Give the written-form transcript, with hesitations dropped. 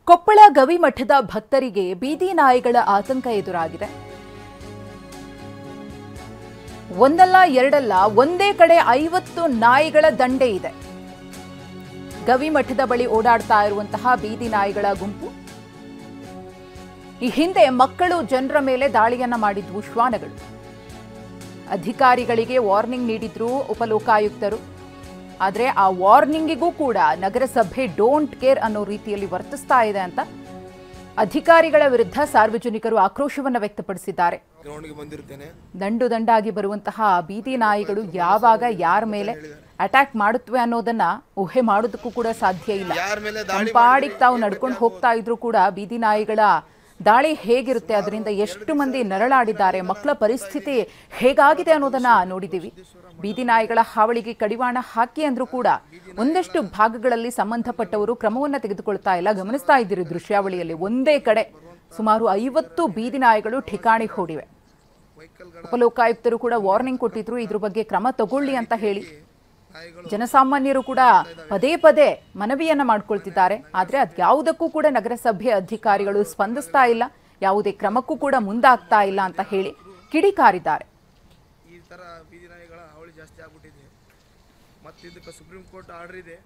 ಕೊಪ್ಪಳ ಗವಿಮಠದ ಭಕ್ತರಿಗೆ ಬೀದಿ ನಾಯಿಗಳ ಆತಂಕ ಎದುರಾಗಿದೆ. ಒಂದಲ್ಲ ಎರಡಲ್ಲ ಒಂದೇ ಕಡೆ 50 ನಾಯಿಗಳ ದಂಡೆ ಇದೆ. ಗವಿಮಠದ ಬಳಿ ಓಡಾಡ್ತಾ ಇರುವಂತಹ ಬೀದಿ ನಾಯಿಗಳ ಗುಂಪು. ಈ ಹಿಂದೆ ಮಕ್ಕಳು ಜನರ ಮೇಲೆ ದಾಳಿಯನ್ನ ಮಾಡಿದ್ವು ಶ್ವಾನಗಳು. ಅಧಿಕಾರಿಗಳಿಗೆ ವಾರ್ನಿಂಗ್ ನೀಡಿದ್ರು ಉಪಲೋಕಾಯುಕ್ತರು. ಆದರೆ ಆ ವಾರ್ನಿಂಗಿಗೂ ಕೂಡ ನಗರಸಭೆ ಡೋಂಟ್ ಕೇರ್ ಅನ್ನೋ ರೀತಿಯಲ್ಲಿ ವರ್ತಿಸ್ತಾ ಇದೆ ಅಂತ ಅಧಿಕಾರಿಗಳ ವಿರುದ್ಧ ಸಾರ್ವಜನಿಕರು ಆಕ್ರೋಶವನ್ನು ವ್ಯಕ್ತಪಡಿಸಿದ್ದಾರೆ. ದಂಡು ದಂಡಾಗಿ ಬರುವಂತಹ ಬೀದಿ ನಾಯಿಗಳು ಯಾವಾಗ ಯಾರ ಮೇಲೆ ಅಟ್ಯಾಕ್ ಮಾಡುತ್ತವೆ ಅನ್ನೋದನ್ನ ಊಹೆ ಮಾಡೋದಕ್ಕೂ ಕೂಡ ಸಾಧ್ಯ ಇಲ್ಲ. ಪಾಡಿಗೆ ತಾವು ನಡ್ಕೊಂಡು ಹೋಗ್ತಾ ಇದ್ರು ಕೂಡ ಬೀದಿ ನಾಯಿಗಳ ದಾಳಿ ಹೇಗಿರುತ್ತೆ, ಅದರಿಂದ ಎಷ್ಟು ಮಂದಿ ನರಳಾಡಿದ್ದಾರೆ, ಮಕ್ಕಳ ಪರಿಸ್ಥಿತಿ ಹೇಗಾಗಿದೆ ಅನ್ನೋದನ್ನ ನೋಡಿದ್ದೀವಿ. ಬೀದಿ ನಾಯಿಗಳ ಹಾವಳಿಗೆ ಕಡಿವಾಣ ಹಾಕಿ ಅಂದ್ರೂ ಕೂಡ ಒಂದಷ್ಟು ಭಾಗಗಳಲ್ಲಿ ಸಂಬಂಧಪಟ್ಟವರು ಕ್ರಮವನ್ನು ತೆಗೆದುಕೊಳ್ತಾ ಇಲ್ಲ. ಗಮನಿಸ್ತಾ ಇದ್ದೀರಿ ದೃಶ್ಯಾವಳಿಯಲ್ಲಿ ಒಂದೇ ಕಡೆ ಸುಮಾರು 50 ಬೀದಿ ನಾಯಿಗಳು ಠಿಕಾಣಿ ಹೂಡಿವೆ. ಉಪಲೋಕಾಯುಕ್ತರು ಕೂಡ ವಾರ್ನಿಂಗ್ ಕೊಟ್ಟಿದ್ರು, ಇದ್ರ ಬಗ್ಗೆ ಕ್ರಮ ತಗೊಳ್ಳಿ ಅಂತ ಹೇಳಿ. ಜನಸಾಮಾನ್ಯರು ಕೂಡ ಪದೇ ಪದೇ ಮನವಿಯನ್ನ ಮಾಡ್ಕೊಳ್ತಿದ್ದಾರೆ. ಆದ್ರೆ ಅದ್ಯಾವುದಕ್ಕೂ ಕೂಡ ನಗರಸಭೆ ಅಧಿಕಾರಿಗಳು ಸ್ಪಂದಿಸ್ತಾ ಇಲ್ಲ, ಯಾವುದೇ ಕ್ರಮಕ್ಕೂ ಕೂಡ ಮುಂದಾಗ್ತಾ ಇಲ್ಲ ಅಂತ ಹೇಳಿ ಕಿಡಿಕಾರಿದ್ದಾರೆ. ಈ ತರ ಬೀದಿ ನಾಯಿಗಳ ಹಾವಳಿ ಜಾಸ್ತಿ ಆಗ್ಬಿಟ್ಟಿದೆ. ಮತ್ತೆ ಇದಕ್ಕೆ ಸುಪ್ರೀಂ ಕೋರ್ಟ್ ಆರ್ಡರ್ ಇದೆ.